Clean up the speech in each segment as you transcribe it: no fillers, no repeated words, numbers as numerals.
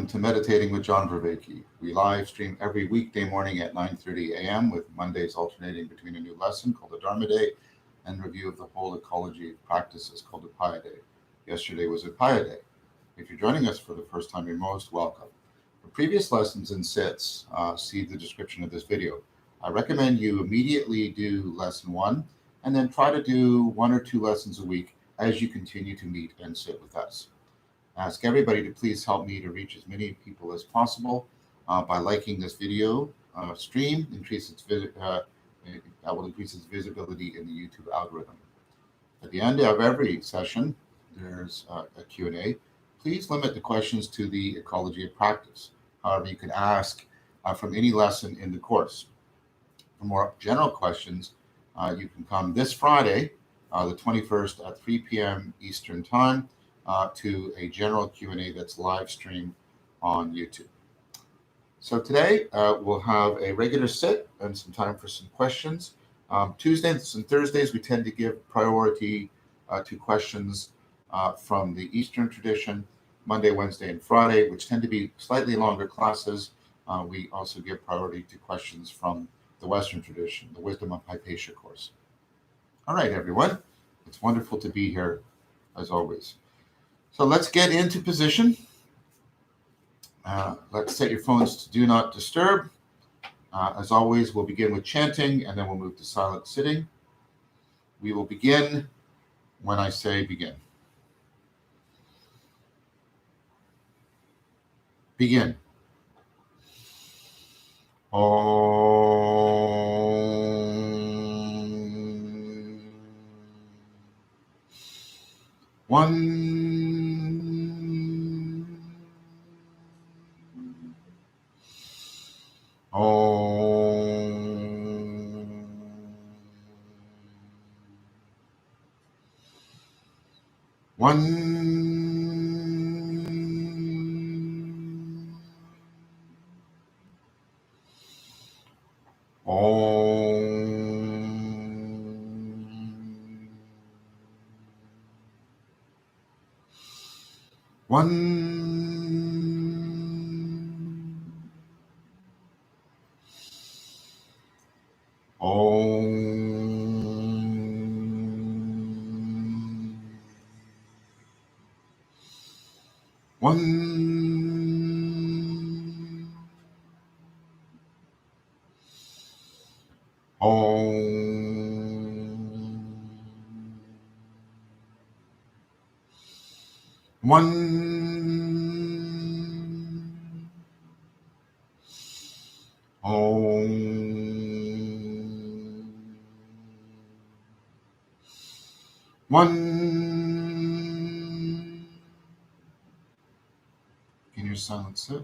to Meditating with John Vervaeke. We live stream every weekday morning at 9:30 a.m. with Mondays alternating between a new lesson called the Dharma Day and review of the whole ecology of practices called Upaya Day. Yesterday was Upaya Day. If you're joining us for the first time, you're most welcome. For previous lessons and sits, see the description of this video. I recommend you immediately do lesson 1 and then try to do 1 or 2 lessons a week as you continue to meet and sit with us. Ask everybody to please help me to reach as many people as possible by liking this video stream. That will increase its visibility in the YouTube algorithm. At the end of every session, there's a Q&A. Please limit the questions to the ecology of practice. However, you can ask from any lesson in the course. For more general questions, you can come this Friday, the 21st at 3 p.m. Eastern Time, to a general Q&A that's live streamed on YouTube. So today we'll have a regular sit and some time for some questions. Tuesdays and Thursdays we tend to give priority to questions from the Eastern tradition. Monday, Wednesday, and Friday, which tend to be slightly longer classes, we also give priority to questions from the Western tradition, the Wisdom of Hypatia course. All right, everyone. It's wonderful to be here as always. So let's get into position. Let's set your phones to do not disturb. As always, we'll begin with chanting and then we'll move to silent sitting. We will begin when I say begin. Begin. One. In your silent sit.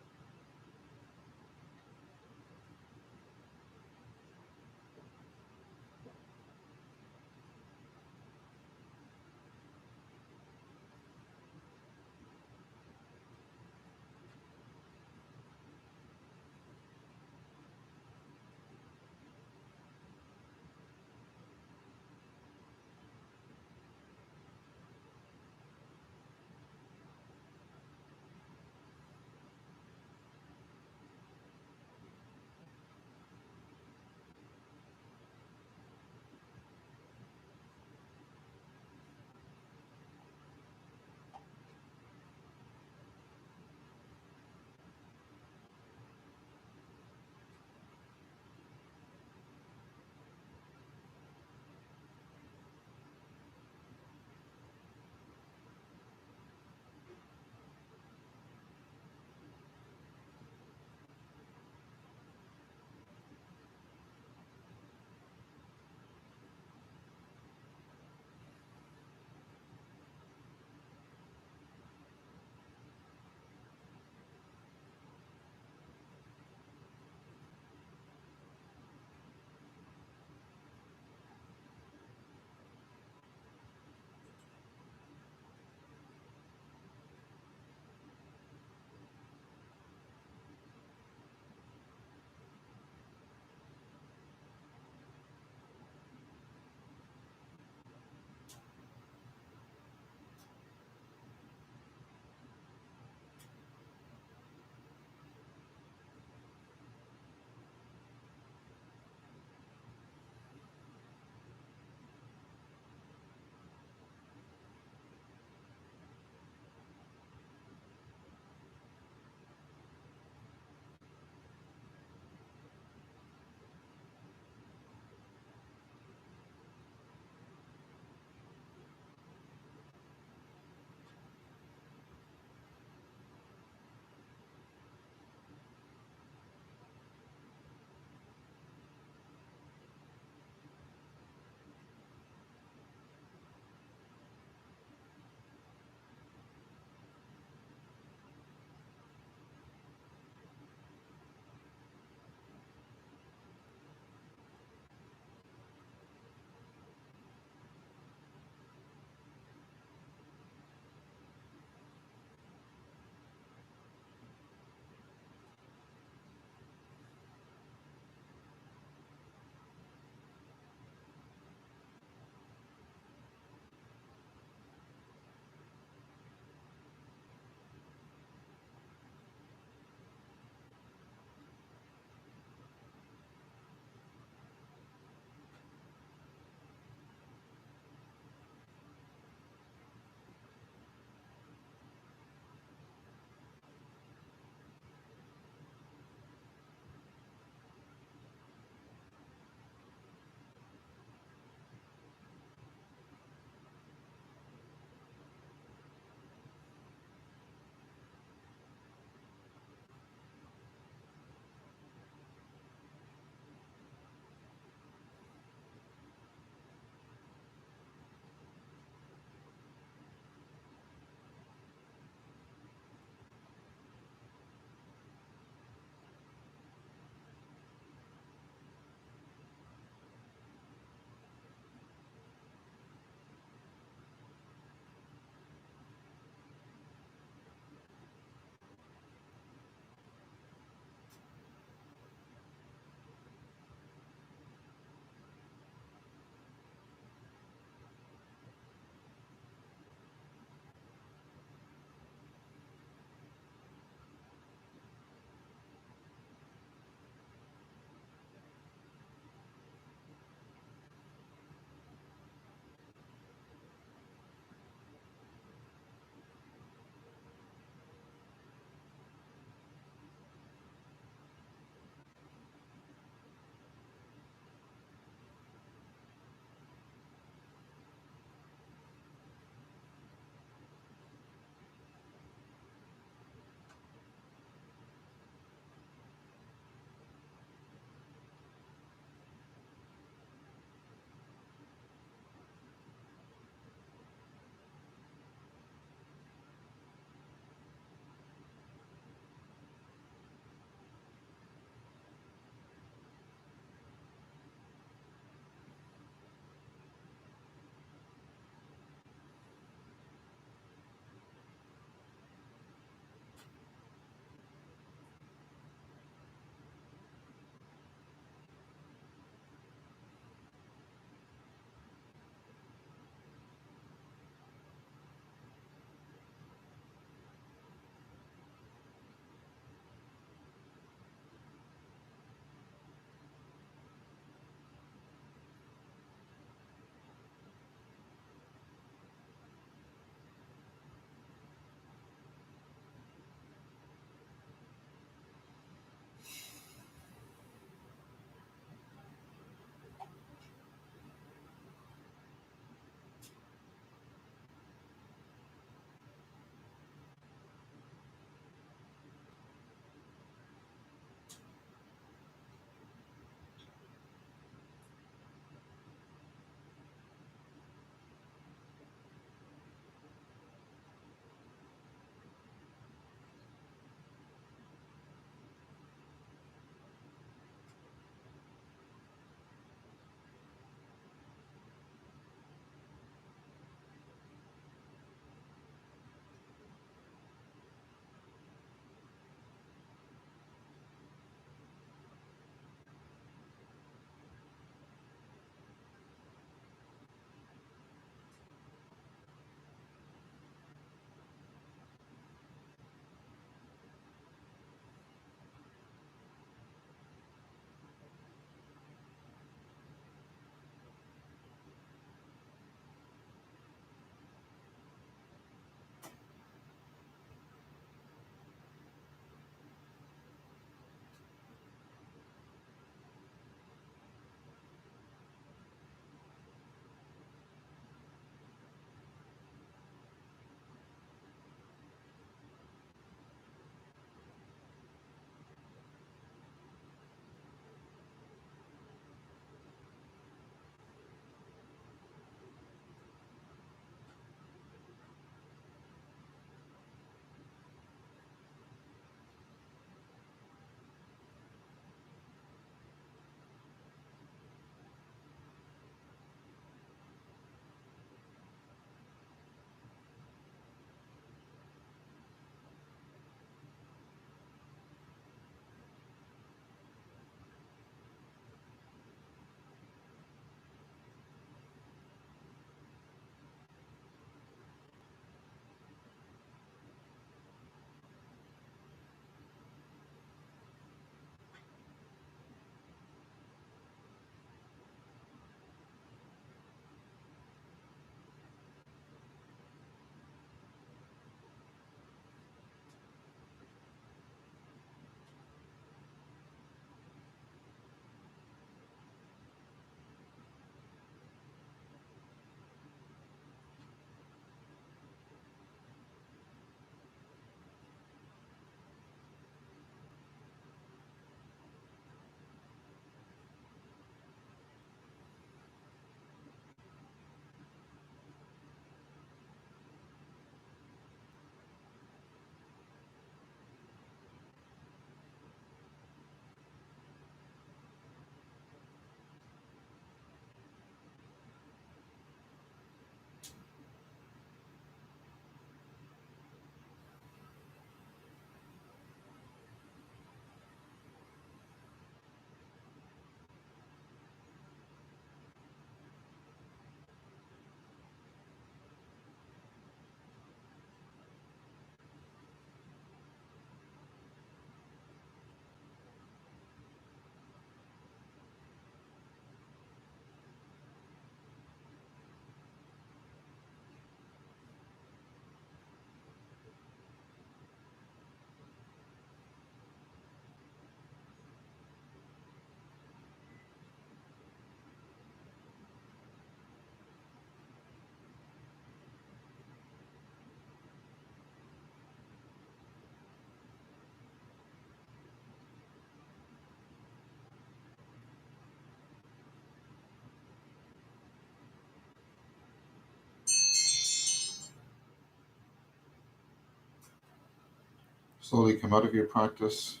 Slowly come out of your practice,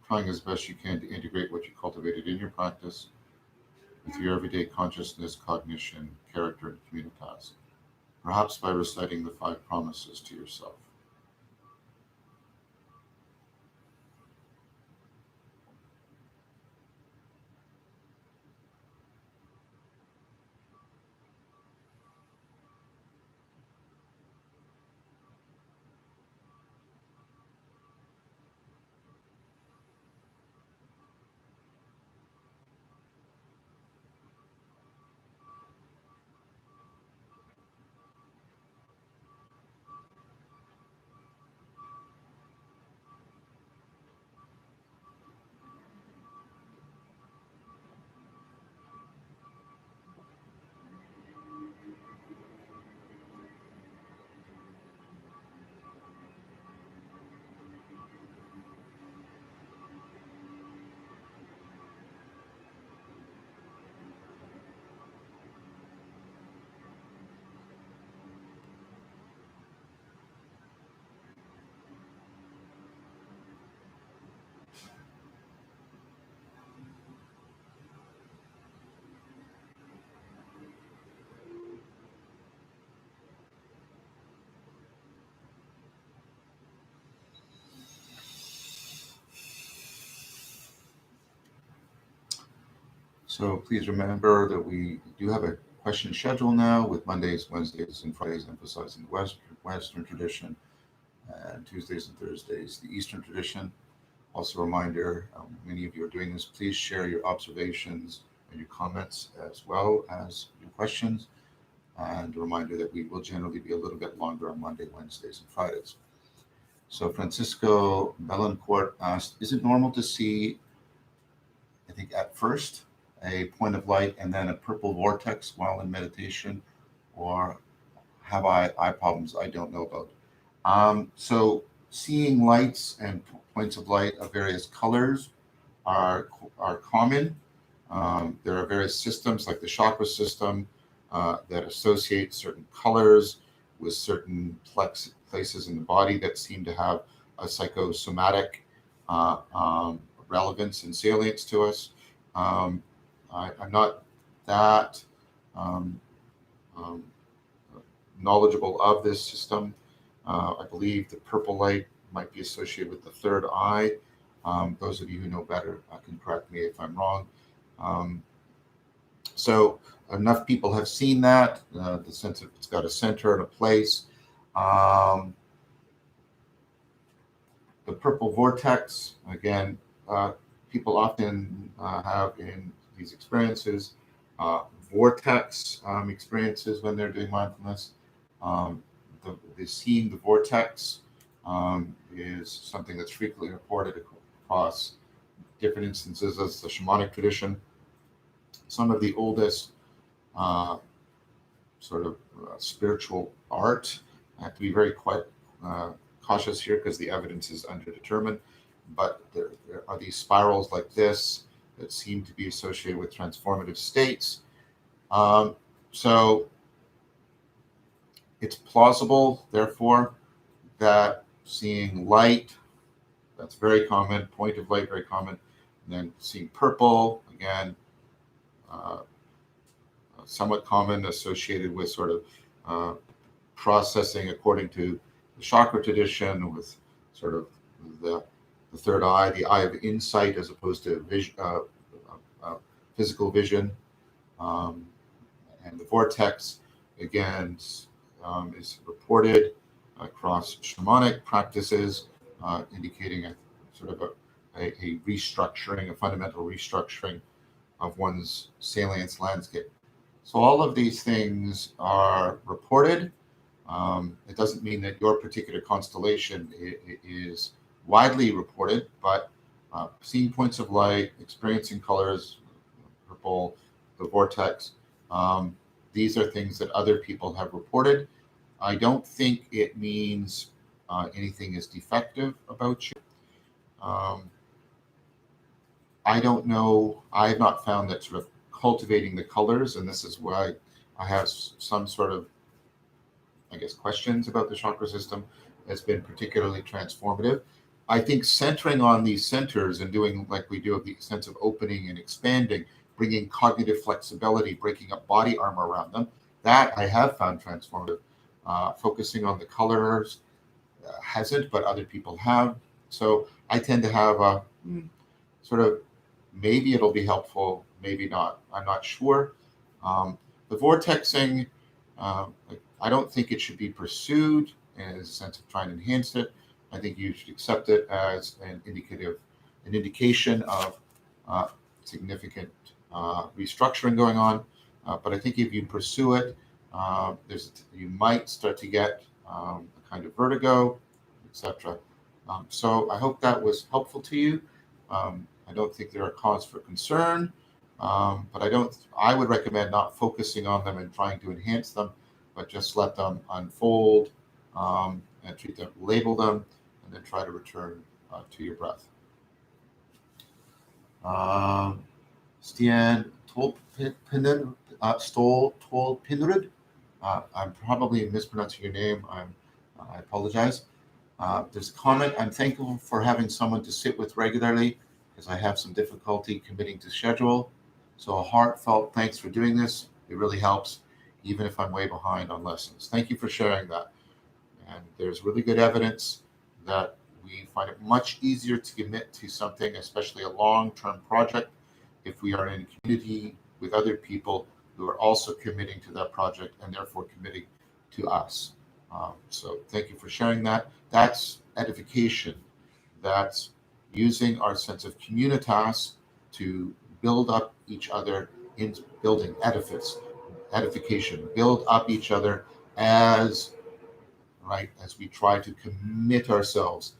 trying as best you can to integrate what you cultivated in your practice with your everyday consciousness, cognition, character, and communitas, perhaps by reciting the 5 promises to yourself. So please remember that we do have a question schedule now with Mondays, Wednesdays, and Fridays emphasizing the Western tradition, and Tuesdays and Thursdays the Eastern tradition. Also a reminder, many of you are doing this, please share your observations and your comments as well as your questions. And a reminder that we will generally be a little bit longer on Monday, Wednesdays, and Fridays. So Francisco Belancourt asked, is it normal to see, I think at first, a point of light and then a purple vortex while in meditation, or have I eye problems I don't know about? So seeing lights and points of light of various colors are common. There are various systems like the chakra system that associate certain colors with certain places in the body that seem to have a psychosomatic relevance and salience to us. I'm not that knowledgeable of this system. I believe the purple light might be associated with the third eye. Those of you who know better can correct me if I'm wrong. So enough people have seen that, the sense of it's got a center and a place. The purple vortex, again, people often have in these experiences vortex experiences when they're doing mindfulness. The seeing the vortex is something that's frequently reported across different instances as the shamanic tradition. Some of the oldest spiritual art. I have to be very cautious here because the evidence is underdetermined, but there are these spirals like this that seem to be associated with transformative states. So it's plausible, therefore, that seeing light, that's very common, point of light, very common, and then seeing purple, again, somewhat common, associated with sort of processing according to the chakra tradition, with sort of the third eye, the eye of insight, as opposed to physical vision. And the vortex, again, is reported across shamanic practices, indicating a sort of a restructuring, a fundamental restructuring of one's salience landscape. So all of these things are reported. It doesn't mean that your particular constellation is widely reported, but seeing points of light, experiencing colors, purple, the vortex, these are things that other people have reported. I don't think it means anything is defective about you. I don't know. I have not found that sort of cultivating the colors, and this is why I have some sort of, I guess, questions about the chakra system, has been particularly transformative. I think centering on these centers and doing like we do of the sense of opening and expanding, bringing cognitive flexibility, breaking up body armor around them, that I have found transformative. Focusing on the colors hasn't, but other people have. So I tend to have a sort of maybe it'll be helpful, maybe not. I'm not sure. The vortexing, I don't think it should be pursued as a sense of trying to enhance it. I think you should accept it as an indication of significant restructuring going on. But I think if you pursue it, you might start to get a kind of vertigo, etc. So I hope that was helpful to you. I don't think there are cause for concern, but I would recommend not focusing on them and trying to enhance them, but just let them unfold and treat them, label them, and then try to return to your breath. Stian Tolpinrud. I'm probably mispronouncing your name. I apologize. There's a comment. I'm thankful for having someone to sit with regularly because I have some difficulty committing to schedule. So a heartfelt thanks for doing this. It really helps, even if I'm way behind on lessons. Thank you for sharing that. And there's really good evidence that we find it much easier to commit to something, especially a long-term project, if we are in a community with other people who are also committing to that project and therefore committing to us. So thank you for sharing that. That's edification. That's using our sense of communitas to build up each other in building edification, build up each other as we try to commit ourselves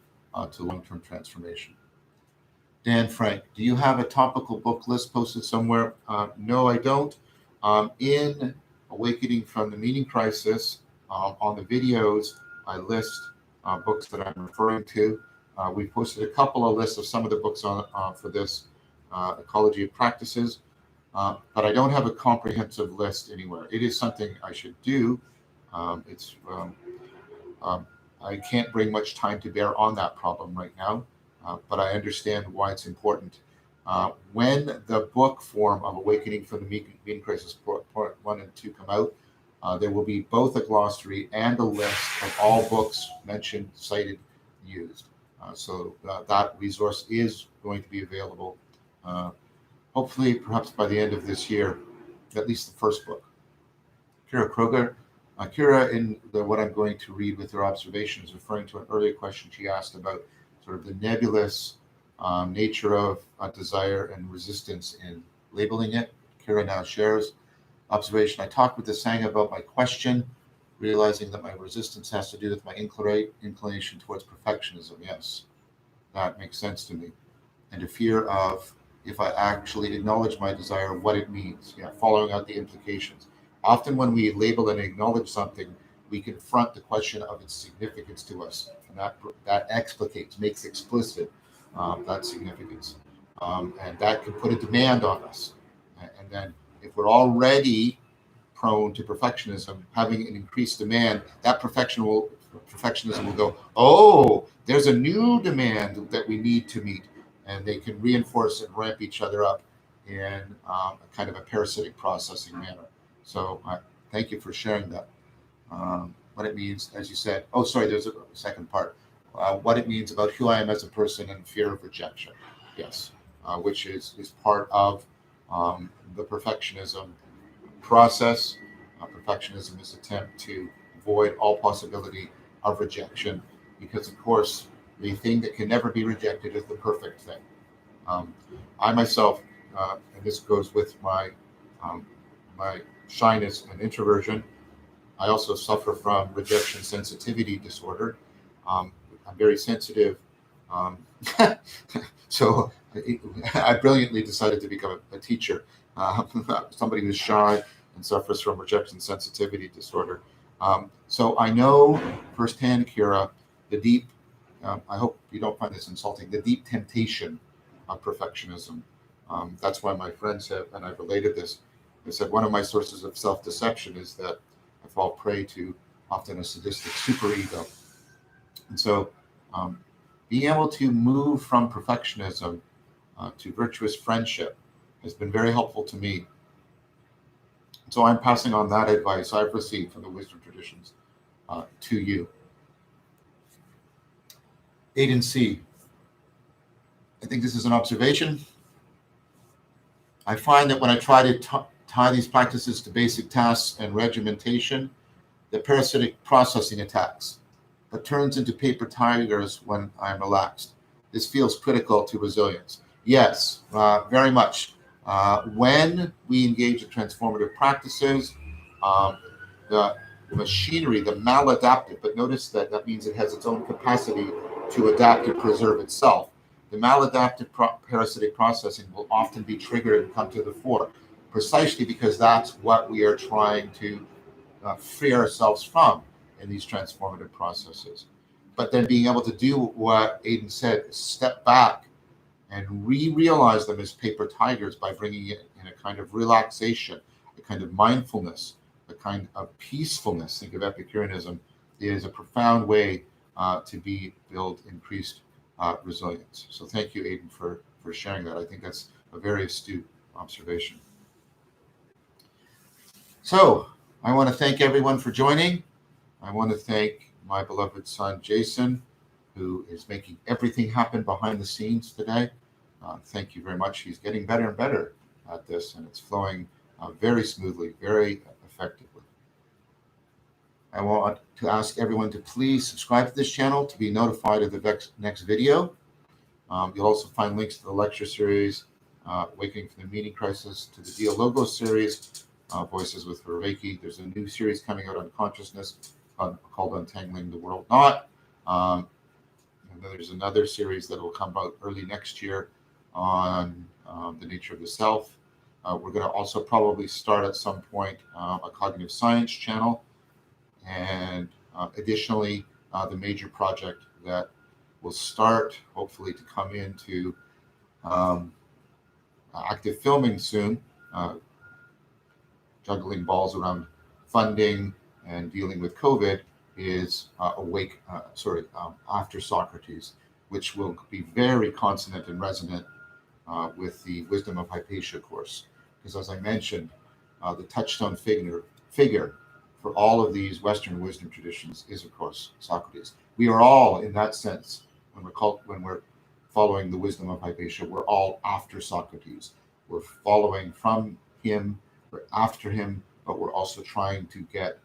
to long-term transformation. Dan Frank, do you have a topical book list posted somewhere? No, I don't. In Awakening from the Meaning Crisis, on the videos, I list books that I'm referring to. We posted a couple of lists of some of the books on for this Ecology of Practices, but I don't have a comprehensive list anywhere. It is something I should do. I can't bring much time to bear on that problem right now, but I understand why it's important. When the book form of Awakening from the Meaning Crisis, Part 1 and 2 come out, there will be both a glossary and a list of all books mentioned, cited, used. So that resource is going to be available, hopefully, perhaps by the end of this year, at least the first book. Kira Kroger. Kira, in what I'm going to read with her observations, referring to an earlier question she asked about sort of the nebulous nature of desire and resistance in labeling it. Kira now shares observation. I talked with the Sangha about my question, realizing that my resistance has to do with my inclination towards perfectionism. Yes, that makes sense to me. And a fear of, if I actually acknowledge my desire, what it means. Yeah, following out the implications. Often when we label and acknowledge something, we confront the question of its significance to us. And that explicates, makes explicit that significance. And that can put a demand on us. And then if we're already prone to perfectionism, having an increased demand, that perfectionism will go, oh, there's a new demand that we need to meet. And they can reinforce and ramp each other up in a kind of a parasitic processing manner. So thank you for sharing that. What it means, as you said, there's a second part. What it means about who I am as a person and fear of rejection. Yes, which is part of the perfectionism process. Perfectionism is an attempt to avoid all possibility of rejection, because of course the thing that can never be rejected is the perfect thing. I myself, and this goes with my shyness and introversion, I also suffer from rejection sensitivity disorder. I'm very sensitive. So I brilliantly decided to become a teacher. Somebody who's shy and suffers from rejection sensitivity disorder. So I know firsthand, Kira, the deep, I hope you don't find this insulting, the deep temptation of perfectionism. That's why my friends have, and I've related this, they said one of my sources of self-deception is that I fall prey to often a sadistic superego. And so being able to move from perfectionism to virtuous friendship has been very helpful to me. So I'm passing on that advice I've received from the wisdom traditions to you. Aiden C. I think this is an observation. I find that when I try to tie these practices to basic tasks and regimentation, the parasitic processing attacks, but turns into paper tigers when I'm relaxed. This feels critical to resilience. Yes, very much. When we engage in transformative practices, the machinery, the maladaptive, but notice that means it has its own capacity to adapt and preserve itself. The maladaptive parasitic processing will often be triggered and come to the fore, precisely because that's what we are trying to free ourselves from in these transformative processes. But then being able to do what Aiden said, step back and realize them as paper tigers by bringing it in a kind of relaxation, a kind of mindfulness, a kind of peacefulness. Think of Epicureanism is a profound way to build increased resilience. So thank you, Aiden, for sharing that. I think that's a very astute observation. So I want to thank everyone for joining. I want to thank my beloved son, Jason, who is making everything happen behind the scenes today. Thank you very much. He's getting better and better at this, and it's flowing very smoothly, very effectively. I want to ask everyone to please subscribe to this channel to be notified of the next video. You'll also find links to the lecture series, Waking from the Meaning Crisis, to the Dia Logos series, Voices with Vervaeke. There's a new series coming out on consciousness called Untangling the World Knot. And then there's another series that will come out early next year on the nature of the self. We're going to also probably start at some point a cognitive science channel. And additionally, the major project that will start hopefully to come into active filming soon, juggling balls around funding and dealing with COVID, is After Socrates, which will be very consonant and resonant with the Wisdom of Hypatia course. Because as I mentioned, the touchstone figure for all of these Western wisdom traditions is, of course, Socrates. We are all, in that sense, when we're following the Wisdom of Hypatia, we're all after Socrates. We're following from him, we're after him, but we're also trying to get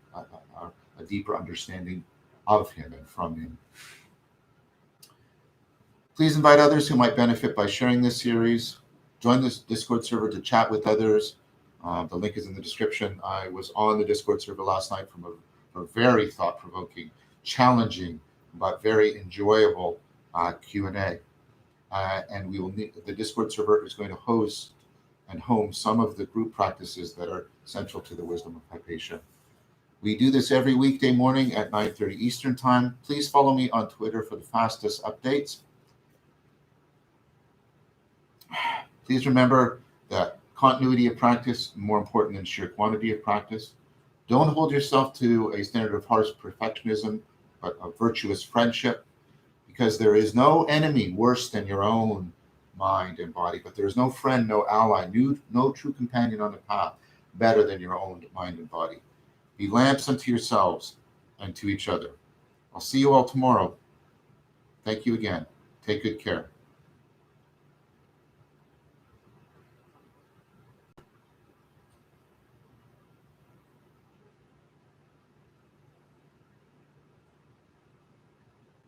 a deeper understanding of him and from him. Please invite others who might benefit by sharing this series. Join this Discord server to chat with others. The link is in the description. I was on the Discord server last night from a very thought-provoking, challenging, but very enjoyable Q&A. And the Discord server is going to host and home some of the group practices that are central to the Wisdom of Hypatia. We do this every weekday morning at 9:30 Eastern Time. Please follow me on Twitter for the fastest updates. Please remember that continuity of practice is more important than sheer quantity of practice. Don't hold yourself to a standard of harsh perfectionism, but a virtuous friendship, because there is no enemy worse than your own mind and body, but there is no friend, no ally, no true companion on the path better than your own mind and body. Be lamps unto yourselves and to each other. I'll see you all tomorrow. Thank you again. Take good care.